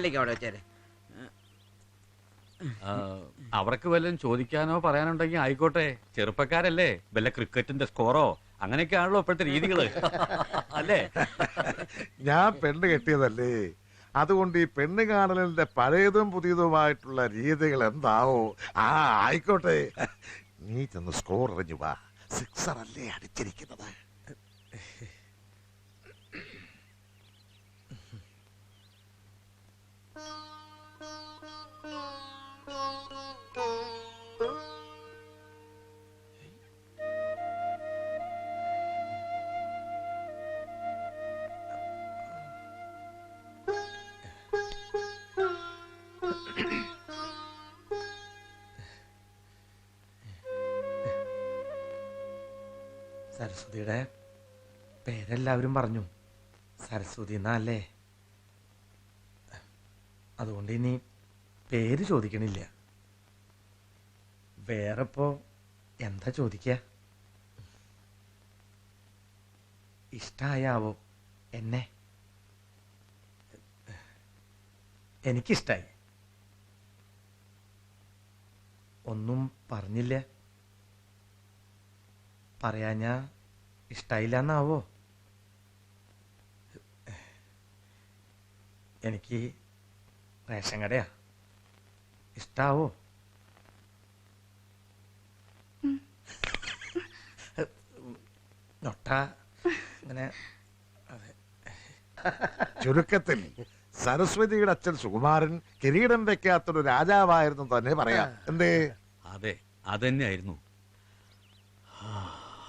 അല്ലെങ്കിൽ അവിടെ വെച്ചേരെ. അവർക്ക് വല്ലതും ചോദിക്കാനോ പറയാനുണ്ടെങ്കിൽ ആയിക്കോട്ടെ. ചെറുപ്പക്കാരല്ലേ, വല്ല ക്രിക്കറ്റിന്റെ സ്കോറോ അങ്ങനെയൊക്കെയാണല്ലോ ഇപ്പോഴത്തെ രീതികള് അല്ലേ? ഞാൻ പെണ്ണ് കെട്ടിയതല്ലേ, അതുകൊണ്ട് ഈ പെണ്ണ് കാണലിന്റെ പഴയതും പുതിയതുമായിട്ടുള്ള രീതികൾ എന്താവോ? ആയിക്കോട്ടെ, നീ ചെന്ന് സ്കോർ എറിഞ്ഞു വാ. സിക്സർ അല്ലേ അടിച്ചിരിക്കുന്നത്. സരസ്വതിയുടെ പേരെല്ലാവരും പറഞ്ഞു സരസ്വതി എന്നല്ലേ. അതുകൊണ്ട് ഇനി പേര് ചോദിക്കണില്ല. വേറെ ഇപ്പോ എന്താ ചോദിക്ക? ഇഷ്ടായാവോ എന്നെ? എനിക്കിഷ്ടായി. ഒന്നും പറഞ്ഞില്ല. പറയാഞ്ഞാ ഇഷ്ടായില്ല എന്നാവോ? എനിക്ക് റേഷൻ കടയാ. ഇഷ്ടാവോ? നൊട്ട അങ്ങനെ. ചുരുക്കത്തിൽ സരസ്വതിയുടെ അച്ഛൻ സുകുമാരൻ കിരീടം വെക്കാത്തൊരു രാജാവായിരുന്നു തന്നെ പറയാം. എന്തേ? അതെ, അതന്നെയായിരുന്നു.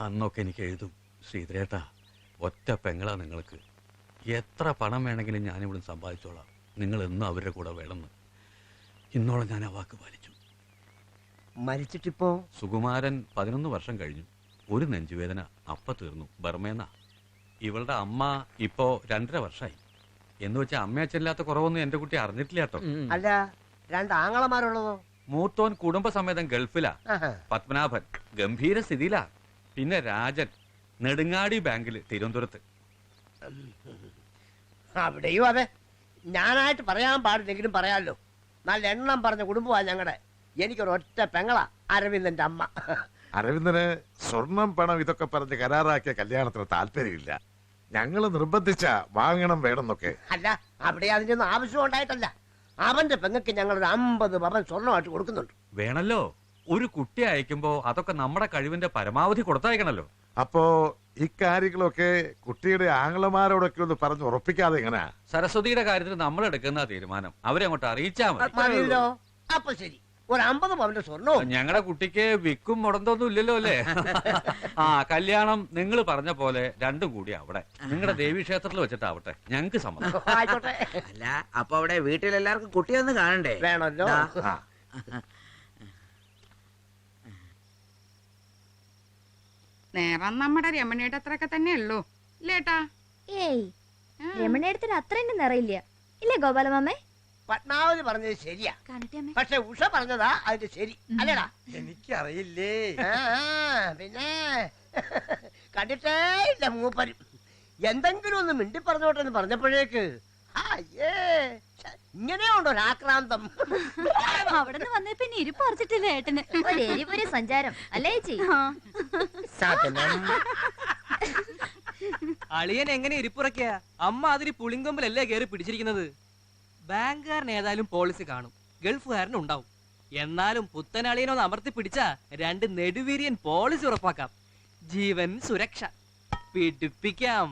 അന്നൊക്കെ എനിക്ക് എഴുതും, ശ്രീധരേട്ടാ ഒറ്റ പെങ്ങളാ നിങ്ങൾക്ക്, എത്ര പണം വേണമെങ്കിലും ഞാനിവിടെ സമ്പാദിച്ചോളാം, നിങ്ങൾ എന്നും അവരുടെ കൂടെ വേണമെന്ന്. ഇന്നോളം ഞാൻ ആ വാക്ക് പാലിച്ചു. മരിച്ചിട്ടിപ്പോ? സുകുമാരൻ 11 വർഷം കഴിഞ്ഞു. ഒരു നെഞ്ചുവേദന അപ്പ തീർന്നു, ബർമേന്ന. ഇവളുടെ അമ്മ ഇപ്പോ 2.5 വർഷമായി. എന്ന് വെച്ചാൽ അമ്മയച്ഛനില്ലാത്ത കുറവൊന്നും എന്റെ കുട്ടി അറിഞ്ഞിട്ടില്ല കേട്ടോ. അല്ല, 2 ആങ്ങളമാരുള്ളതോ? മൂത്തോൻ കുടുംബസമേതം ഗൾഫിലാ. പത്മനാഭൻ ഗംഭീര സ്ഥിതിയിലാ. പിന്നെ രാജൻ നെടുങ്ങാടി ബാങ്കിൽ തിരുവനന്തപുരത്ത്. അവിടെയും അതെ. ഞാനായിട്ട് പറയാൻ പാടില്ലെങ്കിലും പറയാമല്ലോ. നല്ല എണ്ണം പറഞ്ഞ കുടുംബമാണ് ഞങ്ങളുടെ. എനിക്കൊരൊറ്റ പെങ്ങളാ, അരവിന്ദന്റെ അമ്മ. അരവിന്ദന് സ്വർണം പണം ഇതൊക്കെ പറഞ്ഞ് കരാറാക്കിയ കല്യാണത്തിന് താല്പര്യമില്ല. ഞങ്ങള് നിർബന്ധിച്ച വാങ്ങണം വേണമെന്നൊക്കെ. അല്ല, അവിടെ അതിന്റെ ഒന്നും ആവശ്യം ഉണ്ടായിട്ടല്ല. അവന്റെ പെങ്ങൾക്ക് ഞങ്ങൾ ഒരു 50 പവൻ സ്വർണ്ണമായിട്ട് കൊടുക്കുന്നുണ്ട്. വേണല്ലോ, ഒരു കുട്ടി അയക്കുമ്പോ അതൊക്കെ നമ്മുടെ കഴിവിന്റെ പരമാവധി കൊടുത്തയക്കണല്ലോ. അപ്പോ ഇക്കാര്യങ്ങളൊക്കെ കുട്ടിയുടെ ആംഗ്ലമാരോടൊക്കെ ഒന്ന് പറഞ്ഞ് ഉറപ്പിക്കാതെ എങ്ങനെ? സരസ്വതിയുടെ കാര്യത്തിൽ നമ്മൾ എടുക്കുന്ന തീരുമാനം അവരെ അങ്ങോട്ട് അറിയിച്ചാ മതി. അപ്പൊ ശരി, ഒരു 50 പവന്റെ സ്വർണ്ണവും. ഞങ്ങളുടെ കുട്ടിക്ക് വിക്കും മുടന്തൊന്നും ഇല്ലല്ലോ അല്ലേ? കല്യാണം നിങ്ങൾ പറഞ്ഞ പോലെ രണ്ടും കൂടി അവിടെ നിങ്ങളുടെ ദേവീക്ഷേത്രത്തിൽ വെച്ചിട്ടാവട്ടെ, ഞങ്ങക്ക് സമ്മതം. അല്ല, അപ്പൊ അവിടെ വീട്ടിലെല്ലാവർക്കും കുട്ടിയൊന്ന് കാണണ്ടേ? വേണമല്ലോ. നേരം നമ്മുടെ രമണിയുടെ അത്രയൊക്കെ തന്നെ ഉള്ളൂ ഇല്ലേട്ടാ? ഏയ്, രമണിയുടെ അത്രയൊന്നും നിറയില്ല ഇല്ലേ ഗോപാലമാമേ? പത്മാവതി പറഞ്ഞത് ശരിയാ, പക്ഷെ ഉഷ പറഞ്ഞതാ അതിന്റെ ശരി അല്ലടാ. എനിക്കറിയില്ലേ. പിന്നെ കണ്ടിട്ടേ ഇല്ല മൂപ്പരും. എന്തെങ്കിലും ഒന്ന് മിണ്ടി പറഞ്ഞോട്ടെ എന്ന് പറഞ്ഞപ്പോഴേക്ക് ഇങ്ങനെയുണ്ടോ ഒരാക്രാന്തം? അവിടെ വന്നേ പിന്നെ ഇരിപ്പ് പറിച്ചിട്ടില്ല ഏട്ടന്. ഒരു സഞ്ചാരം അല്ലേ ചേച്ചി? അളിയൻ എങ്ങനെ ഇരിപ്പുറക്കിയ അമ്മ അതിരി പുളിങ്കൊമ്പിലല്ലേ കയറി പിടിച്ചിരിക്കുന്നത്. ബാങ്കുകാരൻ ഏതായാലും പോളിസി കാണും, ഗൾഫുകാരനും ഉണ്ടാവും. എന്നാലും പുത്തൻ അളിയനൊന്ന് അമർത്തി പിടിച്ച 2 നെടുവീര്യൻ പോളിസി ഉറപ്പാക്കാം. ജീവൻ സുരക്ഷ പിടിപ്പിക്കാം.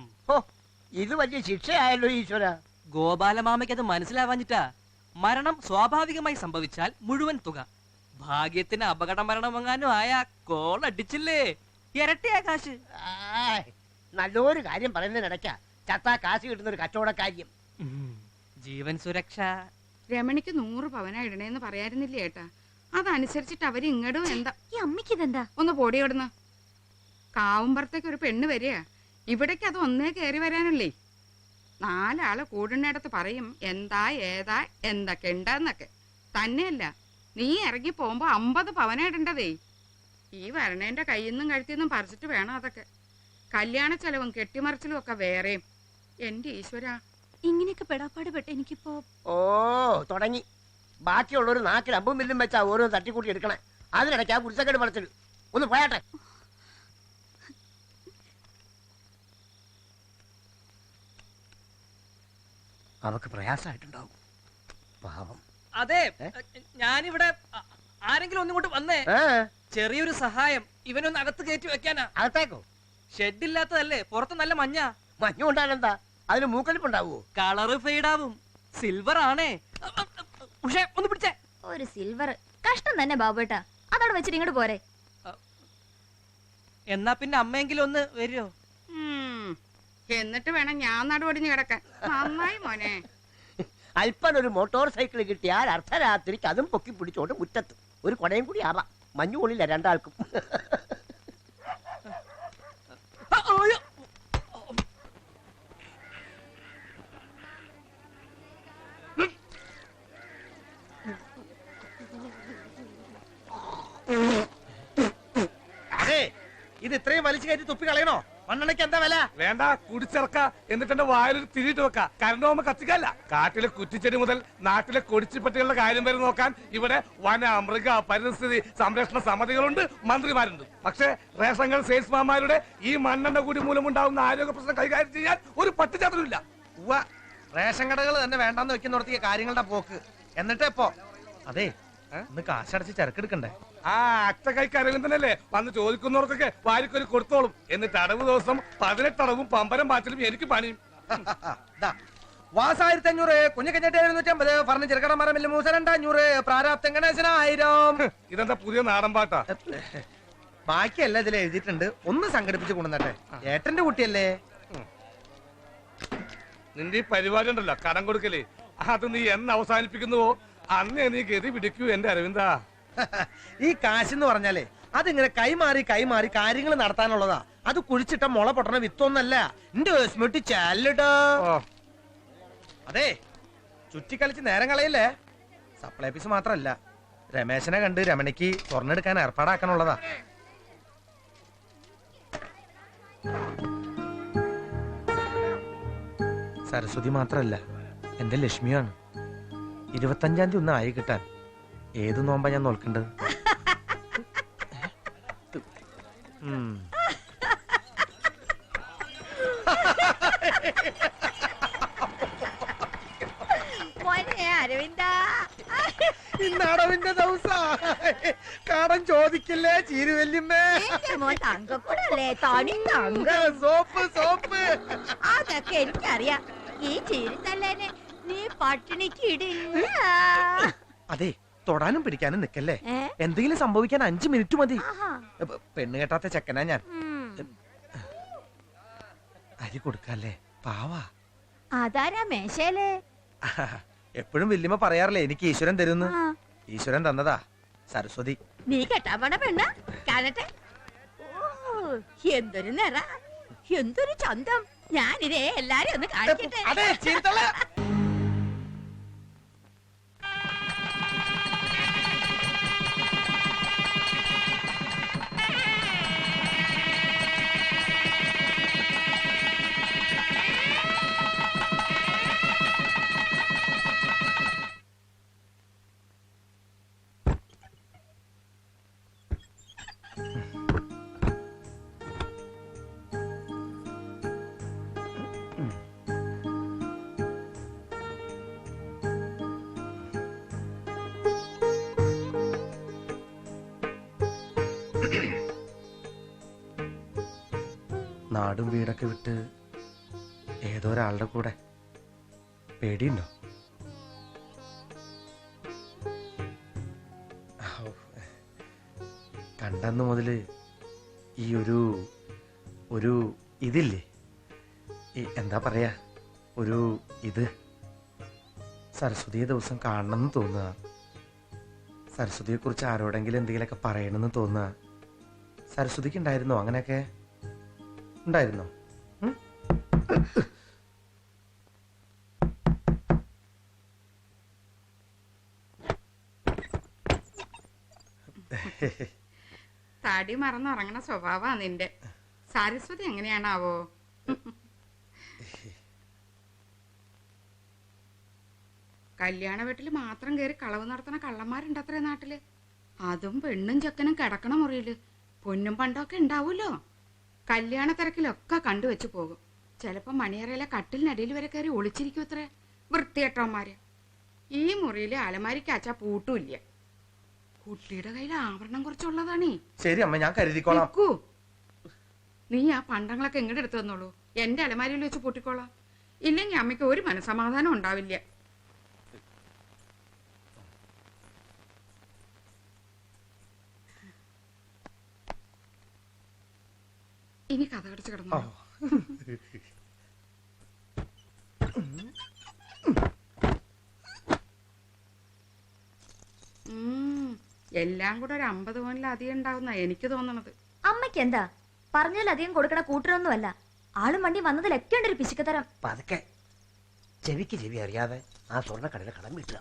ഇത് വലിയ ശിക്ഷയായല്ലോ ഈശ്വര. ഗോപാലമാമയ്ക്ക് അത് മനസ്സിലാവാഞ്ഞിട്ടാ. മരണം സ്വാഭാവികമായി സംഭവിച്ചാൽ മുഴുവൻ തുക, ഭാഗ്യത്തിന് അപകട മരണമെങ്ങാനും ആയാ കോളടിച്ചില്ലേ, ഇരട്ടിയാ കാശ്. നല്ലൊരു കാര്യം പറയുന്നതിനിടയ്ക്ക ചത്താ കാശ് കിട്ടുന്ന ഒരു കച്ചവടക്കാര്യം. ജീവൻ സുരക്ഷ. രമണിക്ക് 100 പവന ഇടണേന്ന് പറയായിരുന്നില്ലേ ഏട്ടാ? അതനുസരിച്ചിട്ട് അവര് ഇങ്ങടും എന്താ ഈ അമ്മയ്ക്ക് ഇതെന്താ? ഒന്ന് പൊടിയോടുന്ന കാവുമ്പറത്തേക്ക് ഒരു പെണ്ണ് വരിക. ഇവിടേക്ക് അത് ഒന്നേ കയറി വരാനല്ലേ. 4 ആള് കൂടുന്നിടത്ത് പറയും എന്താ ഏതാ എന്തൊക്കെ ഉണ്ടെന്നൊക്കെ. തന്നെയല്ല, നീ ഇറങ്ങി പോകുമ്പോ 50 പവന ഇടണ്ടതേ. ഈ വരണേന്റെ കയ്യിന്നും കഴുത്തിന്നും പറിച്ചിട്ട് വേണം അതൊക്കെ. കല്യാണ ചെലവും കെട്ടിമറിച്ചിലും ഒക്കെ വേറെയും. എന്റെ ഈശ്വര, ഇങ്ങനെയൊക്കെ പെടാപ്പാട് പെട്ട് എനിക്കിപ്പോ ഓ തുടങ്ങി. ബാക്കിയുള്ളൊരു നാക്കിൽ അമ്പും വില്ലും വെച്ചാ ഓരോ തട്ടിക്കൂട്ടി എടുക്കണേ. അതിനിടയ്ക്ക് ആ കുടിസക്കേട് പറച്ചിൽ ഒന്ന് പോയാട്ടെ. അവക്ക് പ്രയാസമായിട്ടുണ്ടാവും പാവം. അതെ ഞാനിവിടെ ആരെങ്കിലും ഒന്നിങ്ങോട്ട് വന്നേ. ചെറിയൊരു സഹായം ഇവനൊന്ന് അകത്ത് കയറ്റി വെക്കാനാ. അകത്തേക്കോ? ഷെഡില്ലാത്തതല്ലേ, പുറത്ത് നല്ല മഞ്ഞ. മഞ്ഞു കൊണ്ടാണെന്താ? അതിന് മൂക്കലിപ്പുണ്ടാവോ? കളറ് ഫെയ്ഡാവും. സിൽവർ ആണേ. ഉഷേ ഒന്ന് പിടിച്ചേ. ഒരു സിൽവർ കഷ്ടം തന്നെ ബാബുട്ടാ. അതവിടെ വെച്ചിട്ട് ഇങ്ങോട്ട് പോരെ. എന്നാ പിന്നെ അമ്മയെങ്കിലും ഒന്ന് വരുമോ? എന്നിട്ട് വേണം ഞാൻ നടുവടിഞ്ഞ് കിടക്കാൻ. നന്നായി മോനെ. അല്പൻ ഒരു മോട്ടോർ സൈക്കിൾ കിട്ടിയാൽ അർദ്ധരാത്രിക്ക് അതും പൊക്കി പിടിച്ചോണ്ട് മുറ്റത്ത് ഒരു കൊടയും കൂടി ആവാം. മഞ്ഞു കൊള്ളില്ല രണ്ടാൾക്കും. അതെ, ഇത് ഇത്രയും വലിച്ചു കയറ്റി തുപ്പി കളയണോ? മണ്ണെണ്ണയ്ക്ക് എന്താ വില? വേണ്ട, കുടിച്ചിറക്ക. എന്നിട്ട് എന്റെ വായിലൊരു തിരിയിട്ട് വെക്ക. കരണ്ട് പോകുമ്പോ കത്തിക്കല്ല. കാട്ടിലെ കുറ്റിച്ചെടി മുതൽ നാട്ടിലെ കൊടിച്ചിപ്പട്ടികളുടെ കാര്യം വരെ നോക്കാൻ ഇവിടെ വന, മൃഗ, പരിസ്ഥിതി സംരക്ഷണ സമിതികളുണ്ട്, മന്ത്രിമാരുണ്ട്. പക്ഷേ റേഷങ്ങൾ സെയിൽസ്മാൻമാരുടെ ഈ മണ്ണെണ്ണ കൂടി മൂലമുണ്ടാവുന്ന ആരോഗ്യ പ്രശ്നം കൈകാര്യം ചെയ്യാൻ ഒരു പട്ടിച്ചാത്തലുമില്ല. റേഷൻ കടകൾ തന്നെ വേണ്ടെന്ന് വെക്കുന്നിടത്തേക്ക് കാര്യങ്ങളുടെ പോക്ക്. എന്നിട്ട് ഇപ്പോ അതെ, ഇന്ന് കാശടച്ച് ചരക്കെടുക്കണ്ടേ? ആ അറ്റകൈക്ക് അരവിന്ദനല്ലേ വന്ന് ചോദിക്കുന്നവർക്കൊക്കെ വാരിക്കൊരു കൊടുത്തോളും. എന്നിട്ട് അടവ് ദിവസം 18 അടവും പമ്പരം പാച്ചിലും എനിക്ക് പണിയും. വാസ 1500, കുഞ്ഞക്കഞ്ഞെട്ട് 750, ഫർണിച്ചർ കട മരമില്ല മൂസ 2500, പ്രാരാബ്ദം ഗണേശന 1000. ഇതെന്താ പുതിയ നാടൻ പാട്ടാ? ബാക്കിയല്ല ഇതിൽ എഴുതിയിട്ടുണ്ട്. ഒന്ന് സംഘടിപ്പിച്ച് കൊണ്ടുവന്നട്ടെ. ഏട്ടന്റെ കുട്ടിയല്ലേ. നിന്റെ ഈ പരിപാടി ഉണ്ടല്ലോ കടം കൊടുക്കലേ, അത് നീ എന്ന് അവസാനിപ്പിക്കുന്നുവോ അന്നേ നീ ഗതി പിടിക്കൂ എന്റെ അരവിന്ദാ. ഈ കാശെന്ന് പറഞ്ഞാലേ അതിങ്ങനെ കൈമാറി കൈമാറി കാര്യങ്ങൾ നടത്താനുള്ളതാ. അത് കുഴിച്ചിട്ട മുള പൊട്ടണ വിത്തൊന്നല്ല. എന്റെ സ്മിട്ട് ചാലിട്ടോ. അതെ, ചുറ്റിക്കളിച്ച് നേരം കളയില്ലേ. സപ്ലൈ ഓഫീസ് മാത്രല്ല, രമേശനെ കണ്ട് രമണിക്ക് സ്വർണ്ണെടുക്കാൻ ഏർപ്പാടാക്കാനുള്ളതാ. സരസ്വതി മാത്രല്ല, എന്റെ ലക്ഷ്മിയാണ്. 25-ാം തീയതി ഒന്ന് ആയി കിട്ടാൻ ഏത് നോമ്പാ ഞാൻ നോൽക്കേണ്ടത്? ഇന്നടവിന്റെ ദിവസ കടം ചോദിക്കില്ലേ ചീരുവല്യമ്മേ? സോപ്പ് സോപ്പ് അതൊക്കെ എനിക്കറിയാം. ഈ ചീരിത്തല്ലേനെ നീ പട്ടിണിക്ക് ഇടില്ല. അതെ, തൊടാനും പിടിക്കാനും നിക്കല്ലേ. എന്തെങ്കിലും സംഭവിക്കാൻ 5 മിനിറ്റ് മതി. പെണ്ണ് കെട്ടാത്ത ചെക്കനാ ഞാൻ. അരി കൊടുക്കല്ലേ, പാവാ. അതാരാ മേശയില്? എപ്പോഴും വല്യമ്മ പറയാറില്ലേ എനിക്ക് ഈശ്വരൻ തരുന്നു. ഈശ്വരൻ തന്നതാ സരസ്വതി. നീ കെട്ടാൻ പോണ പെണ്ണ കാണട്ടെ. ഓ, എന്തൊരു നിറ, എന്തൊരു ചന്തം. ഞാനിതേ എല്ലാരും ഒന്ന് കാണിക്കട്ടെ. അതെ, ചീർത്തല. നാടും വീടൊക്കെ വിട്ട് ഏതോ ഒരാളുടെ കൂടെ പേടിയുണ്ടോ? കണ്ടെന്ന് മുതല് ഈ ഒരു ഇതില്ലേ, ഈ എന്താ പറയാ, ഒരു ഇത് സരസ്വതിയെ ദിവസം കാണണമെന്ന് തോന്നുക. സരസ്വതിയെ കുറിച്ച് ആരോടെങ്കിലും എന്തെങ്കിലുമൊക്കെ പറയണമെന്ന് തോന്നുക. സരസ്വതിക്ക് ഉണ്ടായിരുന്നോ അങ്ങനെയൊക്കെ? ഉണ്ടായിരുന്നോ? തടി മറന്നുറങ്ങണ സ്വഭാവാ നിന്റെ. സരസ്വതി എങ്ങനെയാണാവോ? കല്യാണ വീട്ടിൽ മാത്രം കയറി കളവ് നടത്തുന്ന കള്ളന്മാരുണ്ട് അത്രേ നാട്ടില്. അതും പെണ്ണും ചെക്കനും കിടക്കണ മുറിയില് പൊന്നും പണ്ടൊക്കെ ഉണ്ടാവൂലോ. കല്യാണ തിരക്കിലൊക്കെ കണ്ടുവെച്ച് പോകും. ചിലപ്പോ മണിയറയിലെ കട്ടിലിനടിയിൽ വരെ കയറി ഒളിച്ചിരിക്കും അത്രേ വൃത്തികെട്ടവന്മാര്. ഈ മുറിയിലെ അലമാരിക്കാച്ചാ പൂട്ടുമില്ല. കുട്ടിയുടെ കയ്യിൽ ആഭരണം കുറച്ചുള്ളതാണേ. ശരി അമ്മ, ഞാൻ കരുതിക്കോളാം. നീ ആ പണ്ടങ്ങളൊക്കെ എങ്ങോട്ട് എടുത്തു തന്നോളൂ. എന്റെ അലമാരിയിൽ വെച്ച് പൂട്ടിക്കോളാം. ഇല്ലെങ്കിൽ അമ്മയ്ക്ക് ഒരു മനസമാധാനം ഉണ്ടാവില്ല. ഇനി കഥ കടച്ച് കിടന്നു. എല്ലാം കൂടെ ഒരു 50 പവനിലധികം ഉണ്ടാവുന്ന എനിക്ക് തോന്നണത്. അമ്മയ്ക്ക് എന്താ പറഞ്ഞാലധികം കൊടുക്കണ കൂട്ടരൊന്നുമല്ല. ആളും വണ്ടി വന്നതിലൊക്കെ ഉണ്ട് ഒരു പിശുക്കത്തരം. പതുക്കെ ചെവിക്ക് ചെവി അറിയാതെ ആ സ്വർണ്ണക്കടയിലെ കടം വിട്ടുക.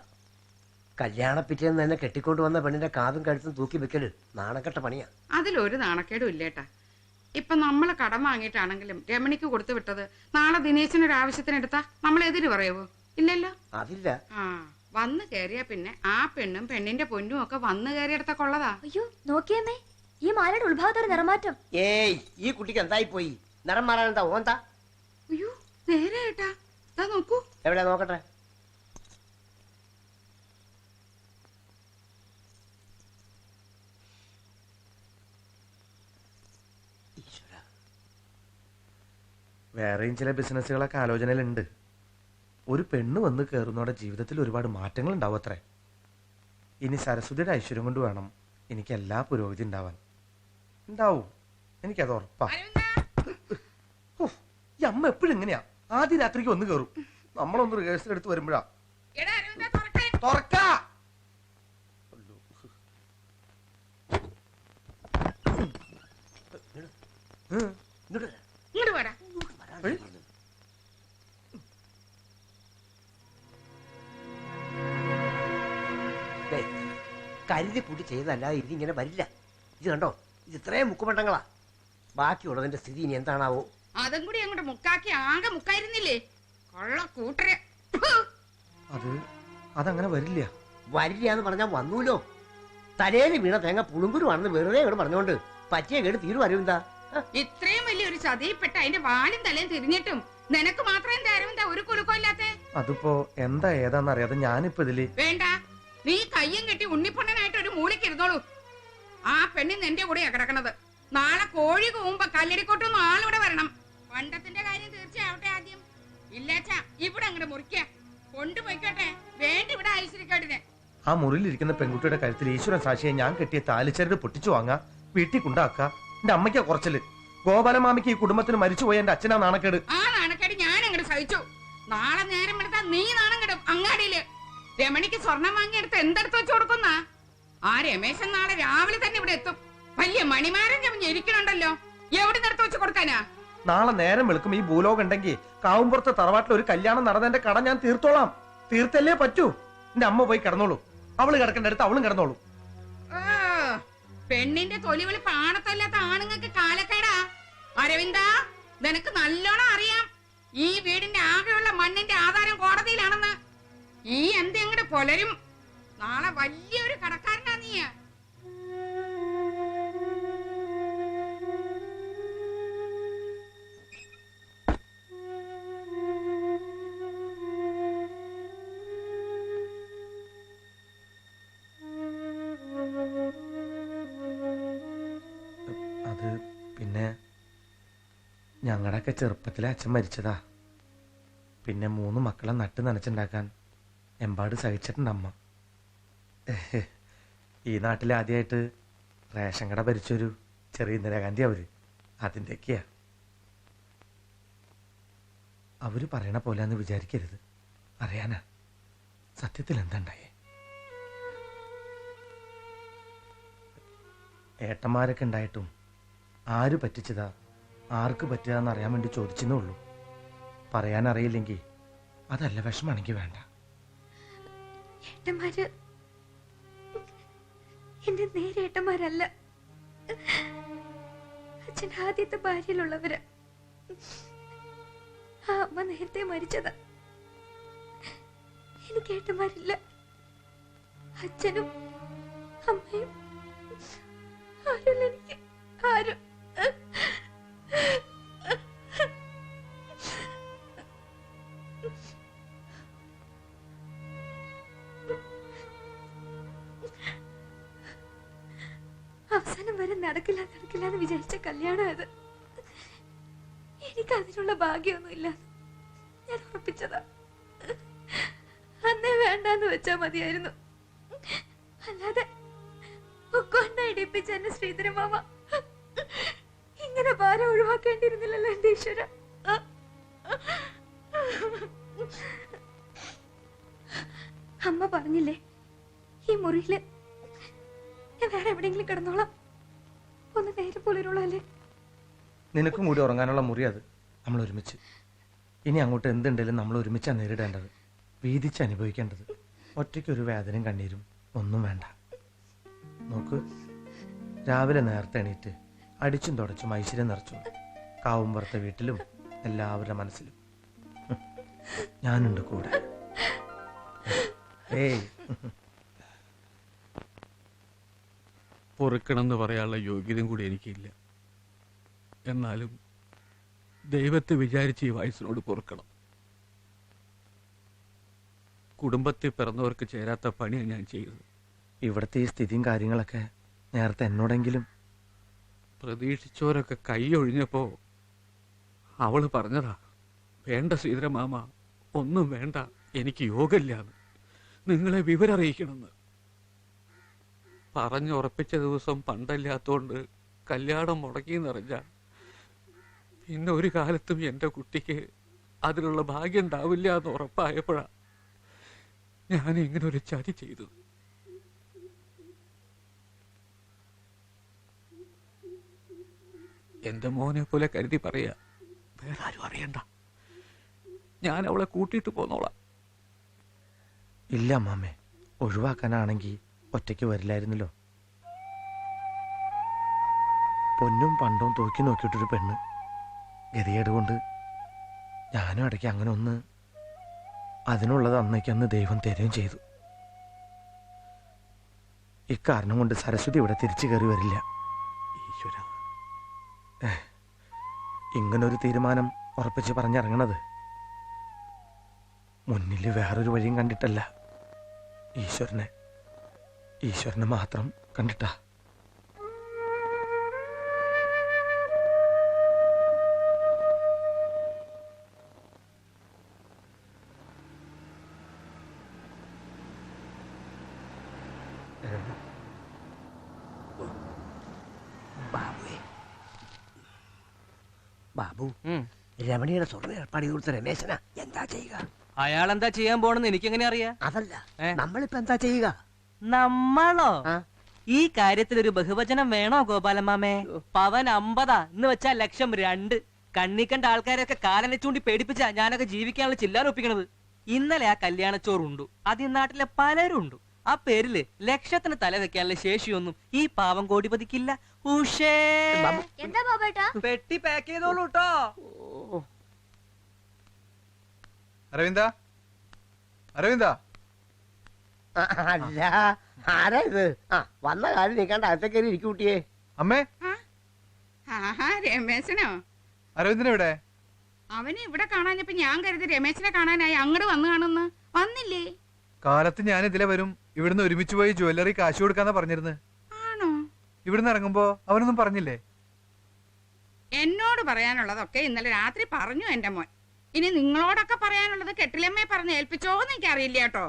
കല്യാണ പിറ്റേന്ന് തന്നെ കെട്ടിക്കൊണ്ട് വന്ന പെണ്ണിന്റെ കാതും കഴുത്തും തൂക്കി വെക്കല് നാണക്കെട്ട പണിയാ. അതിലൊരു നാണക്കേടും ഇല്ലേട്ടാ. ഇപ്പൊ നമ്മള് കടം വാങ്ങിയിട്ടാണെങ്കിലും രമണിക്ക് കൊടുത്തു വിട്ടത് നാളെ ദിനേശിനൊരു ആവശ്യത്തിന് എടുത്താ നമ്മൾ എതിര് പറയുവോ? ഇല്ലല്ലോ. അതില്ല. ആ വന്ന് കയറിയാ പിന്നെ ആ പെണ്ണും പെണ്ണിന്റെ പൊന്നും ഒക്കെ വന്ന് കയറിയെടുത്ത കൊള്ളതാ. അയ്യോ നോക്കിയമ്മേ, ഈ മാലയുടെ ഉത്ഭാവത്തൊരു നിറമാറ്റം. ഏയ് ഈ കുട്ടിക്ക് എന്തായി പോയി? നിറം മാറാൻ എന്താ ഓന്താ? അയ്യോ നേരെ ഏട്ടാ, ഇതാ നോക്കൂ. എവിടെ നോക്കട്ടെ. വേറെയും ചില ബിസിനസ്സുകളൊക്കെ ആലോചനയിലുണ്ട്. ഒരു പെണ്ണ് വന്ന് കയറുന്നതോടെ ജീവിതത്തിൽ ഒരുപാട് മാറ്റങ്ങൾ ഉണ്ടാവും അത്രേ. ഇനി സരസ്വതിയുടെ ഐശ്വര്യം കൊണ്ട് വേണം എനിക്ക് എല്ലാ പുരോഗതി ഉണ്ടാവാൻ. ഉണ്ടാവും, എനിക്കത് ഉറപ്പാ. ഈ അമ്മ എപ്പോഴും എങ്ങനെയാ? ആദ്യ രാത്രിക്ക് വന്ന് കയറും, നമ്മളൊന്ന് റിഹേഴ്സൽ എടുത്ത് വരുമ്പോഴാ തുറക്കാ. ഇങ്ങോട്ട് വേടാ. കരുതി പൂട്ടി ചെയ്തല്ലാതെ ഇതിങ്ങനെ വരില്ല. ഇത് കണ്ടോ, ഇത് ഇത്രയും മുക്കുമണ്ടങ്ങളാ. ബാക്കിയുള്ളതിന്റെ സ്ഥിതി ഇനി എന്താണാവോ? അതും കൂടി അങ്ങോട്ട് മുക്കാക്കി ആകെ മുക്കായിരുന്നില്ലേ കൊള്ള കൂട്ടരെ. അതങ്ങനെ വരില്ല. വരില്ല എന്ന് പറഞ്ഞാൽ വന്നൂലോ. തലേന്ന് വീണ തേങ്ങ പുളുങ്കുരുവാണെന്ന് വെറുതെ ഇവിടെ പറഞ്ഞോണ്ട് പറ്റിയ കേട് തീരുവരുമെന്താ? ഇത്രയും വലിയൊരു ചതിയിൽപ്പെട്ട അതിന്റെ വാലും തലയും തിരിഞ്ഞിട്ടും നിനക്ക് മാത്രം എന്താ അരവിന്ദാ ഒരു കുലുക്കോ ഇല്ലാത്ത? അതിപ്പോ എന്താ ഏതാന്നറിയാതെ ഞാനിപ്പോ ഇതില് വേണ്ട. നീ കയ്യും കെട്ടി ഉണ്ണിപ്പൊണ്ണനായിട്ട് ഒരു മൂലയ്ക്ക് ഇരുന്നോളൂ. ആ പെണ്ണിന്ന് എന്റെ കൂടെയാ കിടക്കണത്. നാളെ കോഴി കൂവുമ്പോ കല്ലടിക്കോട്ടൊന്നും ആളിവിടെ വരണം. പണ്ടത്തിന്റെ കാര്യം തീർച്ചയാവട്ടെ ആദ്യം. ഇല്ലാച്ചാ ഇവിടെ അങ്ങോട്ട് മുറിക്ക കൊണ്ടുപോയിക്കോട്ടെ. വേണ്ട ഇവിടെ ഐശ്വര്യക്കാടിനെ. ആ മുറിയിലിരിക്കുന്ന പെൺകുട്ടിയുടെ കഴുത്തിൽ ഈശ്വരൻ സാക്ഷിയെ ഞാൻ കെട്ടിയ താലിച്ചരട് പൊട്ടിച്ചു വാങ്ങാ, വീട്ടിൽ കൊണ്ടാക്ക. എന്റെ അമ്മയ്ക്കാ കുറച്ചില്. ഗോപാലമാമിക്ക് ഈ കുടുംബത്തിന് മരിച്ചുപോയ എന്റെ അച്ഛനാ നാണക്കേട്. ആ നാണക്കേട് ഞാൻ അങ്ങോട്ട് സഹിച്ചു. നാളെ നേരം എടുത്താ നീ നാണം കിടും അങ്ങാടിയില്. രമണിക്ക് സ്വർണം വാങ്ങിയെടുത്ത് എന്തെടുത്ത് വെച്ച് കൊടുക്കുന്ന ആ രമേശൻ നാളെ രാവിലെ തന്നെ ഇവിടെ എത്തും. വലിയ മണിമാരൻ ഇരിക്കണുണ്ടല്ലോ, എവിടെ നിർത്തി വെച്ച് കൊടുക്കാനാ? നാളെ നേരം വെളുക്കും ഈ ഭൂലോകം ഉണ്ടെങ്കിൽ കാവുംപുറത്തെ തറവാട്ടിൽ ഒരു കല്യാണം നടന്നതിന്റെ കട ഞാൻ തീർത്തോളാം. തീർത്തല്ലേ പറ്റൂ. എന്റെ അമ്മ പോയി കിടന്നോളൂ. അവള് കിടക്കേണ്ട അടുത്ത് അവളും കിടന്നോളൂ. പെണ്ണിന്റെ തൊലിവിളി പാണത്തല്ലാത്ത ആണുങ്ങൾക്ക് കാലക്കേടാ. അരവിന്ദാ, നിനക്ക് നല്ലോണം അറിയാം ഈ വീടിന്റെ ആകെയുള്ള മണ്ണിന്റെ ആധാരം കോടതിയിലാണെന്ന്. ഈ എന്തെങ്ങട് പൊലരും. നാളെ വലിയൊരു കടക്കാരനാ നീ. അത് പിന്നെ ഞങ്ങളുടെയൊക്കെ ചെറുപ്പത്തിലെ അച്ഛൻ മരിച്ചതാ. പിന്നെ 3 മക്കളെ നട്ട് നനച്ചുണ്ടാക്കാൻ എമ്പാട് സഹിച്ചിട്ടുണ്ട് അമ്മ. ഈ നാട്ടിൽ ആദ്യമായിട്ട് റേഷൻ കട ഭരിച്ചൊരു ചെറിയ ഇന്ദിരാഗാന്ധി അവര്. അതിൻ്റെയൊക്കെയാ. അവര് പറയണ പോലെയാന്ന് വിചാരിക്കരുത്. അറിയാനാ സത്യത്തിൽ എന്താണ്ടായേ. ഏട്ടന്മാരൊക്കെ ഉണ്ടായിട്ടും ആര് പറ്റിച്ചതാ, ആർക്ക് പറ്റിയതാന്ന് അറിയാൻ വേണ്ടി ചോദിച്ചെന്നേ ഉള്ളൂ. പറയാനറിയില്ലെങ്കിൽ അതല്ല, വിഷമാണെങ്കിൽ വേണ്ട. ഏട്ടന്മാര് എന്റെ നേരെ ഏട്ടന്മാരല്ല. അച്ഛൻ ആദ്യത്തെ ഭാര്യയിലുള്ളവര്. ആ അമ്മ നേരത്തെ മരിച്ചതാ. എനിക്ക് ഏട്ടന്മാരില്ല. അച്ഛനും അമ്മയും ആരുമില്ല എനിക്ക്. ആരും. അവസാനം വരെ നടക്കില്ല എന്ന് വിചാരിച്ച കല്യാണം അത്. എനിക്ക് അതിനുള്ള ഭാഗ്യമൊന്നുമില്ല. ഞാൻ ഉറപ്പിച്ചതാ. അന്നേ വേണ്ടെന്ന് വെച്ചാ മതിയായിരുന്നു. അല്ലാതെ ഇടിപ്പിച്ച എന്നെ ശ്രീധരമാമ ഇങ്ങനെ ഭാരം ഒഴിവാക്കേണ്ടിയിരുന്നില്ലല്ലോ എന്റെ ഈശ്വര. അമ്മ പറഞ്ഞില്ലേ ഈ മുറിയില് ഞാൻ വേറെ എവിടെയെങ്കിലും കിടന്നോളാം, ഒന്ന് നേരെ പുലരുള്ളല്ലേ. നിനക്കും കൂടി ഉറങ്ങാനുള്ള മുറി അത്. നമ്മൾ ഒരുമിച്ച്. ഇനി അങ്ങോട്ട് എന്തുണ്ടെങ്കിലും നമ്മൾ ഒരുമിച്ചാണ് നേരിടേണ്ടത്, വീതിച്ച് അനുഭവിക്കേണ്ടത്. ഒറ്റയ്ക്കൊരു വേദനയും കണ്ണീരും ഒന്നും വേണ്ട. നോക്ക്, രാവിലെ നേരത്തെ എണീറ്റ് അടിച്ചും തുടച്ചും ഐശ്വര്യം നിറച്ചു. കാവുമ്പുറത്തെ വീട്ടിലും എല്ലാവരുടെ മനസ്സിലും ഞാനുണ്ട് കൂടെ. ഏയ്, പൊറുക്കണമെന്ന് പറയാനുള്ള യോഗ്യതയും കൂടി എനിക്കില്ല. എന്നാലും ദൈവത്തെ വിചാരിച്ച് ഈ വയസ്സിനോട് പൊറുക്കണം. കുടുംബത്തിൽ പിറന്നവർക്ക് ചേരാത്ത പണിയാണ് ഞാൻ ചെയ്തത്. ഇവിടുത്തെ ഈ സ്ഥിതിയും കാര്യങ്ങളൊക്കെ നേരത്തെ എന്നോടെങ്കിലും. പ്രതീക്ഷിച്ചവരൊക്കെ കൈയൊഴിഞ്ഞപ്പോ അവള് പറഞ്ഞതാ, വേണ്ട ശ്രീധരമാമ, ഒന്നും വേണ്ട, എനിക്ക് യോഗമില്ലാന്ന്, നിങ്ങളെ വിവരറിയിക്കണമെന്ന്. പറഞ്ഞുറപ്പിച്ച ദിവസം പണ്ടല്ലാത്തോണ്ട് കല്യാണം മുടക്കിയെന്നറിഞ്ഞ പിന്നെ ഒരു കാലത്തും എൻ്റെ കുട്ടിക്ക് അതിനുള്ള ഭാഗ്യം ഉണ്ടാവില്ല എന്ന് ഉറപ്പായപ്പോഴാ ഞാൻ ഇങ്ങനെ ഒരു ചതി ചെയ്തു. എന്റെ മോനെ പോലെ കരുതി പറയാ, വേറെ ആരും അറിയണ്ട, ഞാൻ അവളെ കൂട്ടിയിട്ട് പോന്നോളാം. ഇല്ല അമ്മാമ്മേ, ഒഴിവാക്കാനാണെങ്കിൽ ഒറ്റയ്ക്ക് വരില്ലായിരുന്നല്ലോ. പൊന്നും പണ്ടവും തൂക്കി നോക്കിയിട്ടൊരു പെണ്ണ്, ഗതികേട് കൊണ്ട് ഞാനും ഇടയ്ക്ക് അങ്ങനെ ഒന്ന്. അതിനുള്ളത് അന്നേക്കന്ന് ദൈവം തരുകയും ചെയ്തു. ഇക്കാരണം കൊണ്ട് സരസ്വതി ഇവിടെ തിരിച്ചു കയറി വരില്ല. ഈശ്വര, ഇങ്ങനൊരു തീരുമാനം ഉറപ്പിച്ച് പറഞ്ഞിറങ്ങണത് മുന്നിൽ വേറൊരു വഴിയും കണ്ടിട്ടല്ല, ഈശ്വരനെ മാത്രം കണ്ടിട്ടാ. ബാബു, രമണിയുടെ സ്വർണ്ണ ഏർപ്പാട് കൊടുത്ത രമേശനാ എന്താ ചെയ്യുക? അയാൾ എന്താ ചെയ്യാൻ പോണെന്ന് എനിക്കെങ്ങനെ അറിയാം? അതല്ല, നമ്മളിപ്പോ എന്താ ചെയ്യുക? നമ്മളോ? ഈ കാര്യത്തിൽ ഒരു ബഹുവചനം വേണോ ഗോപാലമാമേ? പവൻ 50 എന്ന് വെച്ചാൽ ലക്ഷം 2. കണ്ണി കണ്ട ആൾക്കാരെയൊക്കെ കാലനെ ചൂണ്ടി പേടിപ്പിച്ചാ ഞാനൊക്കെ ജീവിക്കാനുള്ള ചില്ലാൻ ഒപ്പിക്കണത്. ഇന്നലെ ആ കല്യാണച്ചോറുണ്ടു, അത് ഈ നാട്ടിലെ പലരും ഉണ്ട്. ആ പേരില് ലക്ഷത്തിന് തല വെക്കാനുള്ള ശേഷിയൊന്നും ഈ പാവം കോടിപതിക്കില്ല. എന്താ ബാബേട്ടാ? പെട്ടി പാക്ക് ചെയ്തോളൂ കേട്ടോ. അരവിന്ദ, അല്ല, ആരാ ഇത്? വന്ന കാര്യം നീക്കാണ്ട് അകത്തേക്ക് ഇരിക്കും കുട്ടിയെ. അമ്മേ, രമേശനോ? അരവിന്ദനെവിടെ? അവനെ ഇവിടെ കാണാഞ്ഞപ്പോ ഞാൻ കരുതി രമേശനെ കാണാനായി അങ്ങോട്ട് വന്നു കാണുന്നു. വന്നില്ലേ? കാലത്ത് ഞാൻ ഇതിലെ വരും, ഇവിടുന്ന് ഒരുമിച്ച് പോയി ജ്വല്ലറി കാശ് കൊടുക്കാന്നാ പറഞ്ഞിരുന്നു. ആണോ? ഇവിടുന്ന് ഇറങ്ങുമ്പോ അവനൊന്നും പറഞ്ഞില്ലേ? എന്നോട് പറയാനുള്ളതൊക്കെ ഇന്നലെ രാത്രി പറഞ്ഞു എന്റെ മോൻ. ഇനി നിങ്ങളോടൊക്കെ പറയാനുള്ളത് കെട്ടിലമ്മയെ പറഞ്ഞ് ഏൽപ്പിച്ചോന്ന് എനിക്കറിയില്ല കേട്ടോ.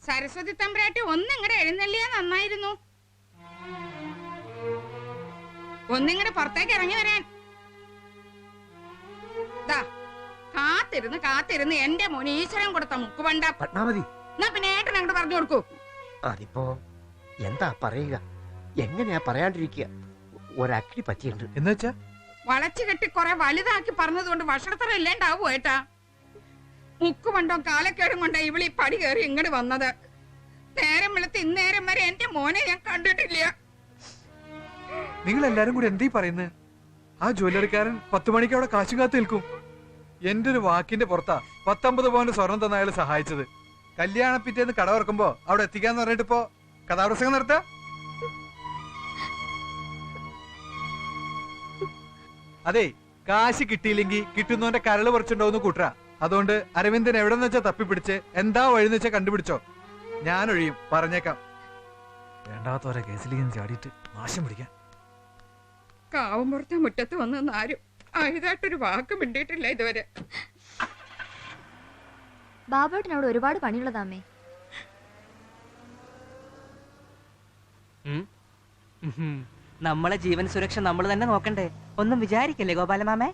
സരസ്വതി തമ്പുരാട്ടി ഒന്നിങ്ങടെ എഴുന്നള്ളിയാ നന്നായിരുന്നു. ഒന്നിങ്ങടെ പുറത്തേക്ക് ഇറങ്ങി വരാൻ. കാത്തിരുന്ന് എന്റെ മോന് ഈശ്വരൻ കൊടുത്ത മുക്കുപണ്ട പത്മാവതി. എന്നാ പിന്നെ ഏട്ടൻ അങ്ങോട്ട് പറഞ്ഞു കൊടുക്കൂ. അതിപ്പോ എന്താ പറയുക, എങ്ങനെയാ പറയാണ്ടിരിക്കുക? ഒരക്കിടി പറ്റിയുണ്ട്. എന്ന് വെച്ചാ വളച്ചു കെട്ടി കുറെ വലുതാക്കി പറഞ്ഞതുകൊണ്ട് ഭക്ഷണത്തറ ഇല്ലേണ്ടാവോ ഏട്ടാ? മുക്കുപണ്ടോ കാലക്കേടും കൊണ്ടാ ഇവളീ പടി കയറി ഇങ്ങോട്ട് വന്നത്. നേരം വെളുത്ത് ഇന്നേരം വരെ എന്റെ മോനെ ഞാൻ കണ്ടിട്ടില്ല. നിങ്ങൾ എല്ലാരും കൂടി എന്തീ പറയുന്നത്? ആ ജ്വല്ലറിക്കാരൻ 10 മണിക്ക് അവിടെ കാശും കാത്തു നിൽക്കും. എന്റെ ഒരു വാക്കിന്റെ പുറത്താ 19 പവന്റെ സ്വർണം തന്ന അയാൾ സഹായിച്ചത്. കല്യാണ പിറ്റേന്ന് കട തുറക്കുമ്പോ അവിടെ എത്തിക്കാന്ന് പറഞ്ഞിട്ട് ഇപ്പോ കഥാപ്രസംഗം നടത്ത. അതെ, കാശ് കിട്ടിയില്ലെങ്കിൽ കിട്ടുന്നവന്റെ കരള് പറിച്ചുണ്ടോന്ന് കൂട്ടറ. അതുകൊണ്ട് അരവിന്ദൻ എവിടെന്ന് വെച്ചാ തപ്പിപ്പിടിച്ച് എന്താ വഴിന്ന് വെച്ചാ കണ്ടുപിടിച്ചോ. ഞാൻ ഒഴിയും, പറഞ്ഞേക്കാം. വേണ്ടാത്തവരെ കേസിലേക്ക് ചാടിയിട്ട് നാശം പിടിക്കാൻ. കാവുമ്പുറത്തെ മുറ്റത്ത് വന്നെന്ന് ആരും ആയതായിട്ടൊരു വാക്ക് മിണ്ടിയിട്ടില്ല ഇതുവരെ. ബാബുവേട്ടൻ അവിടെ ഒരുപാട് പണിയുള്ളതാമേ. നമ്മളെ ജീവൻ സുരക്ഷ നമ്മൾ തന്നെ നോക്കണ്ടേ? ഒന്നും വിചാരിക്കല്ലേ ഗോപാലമാമേ?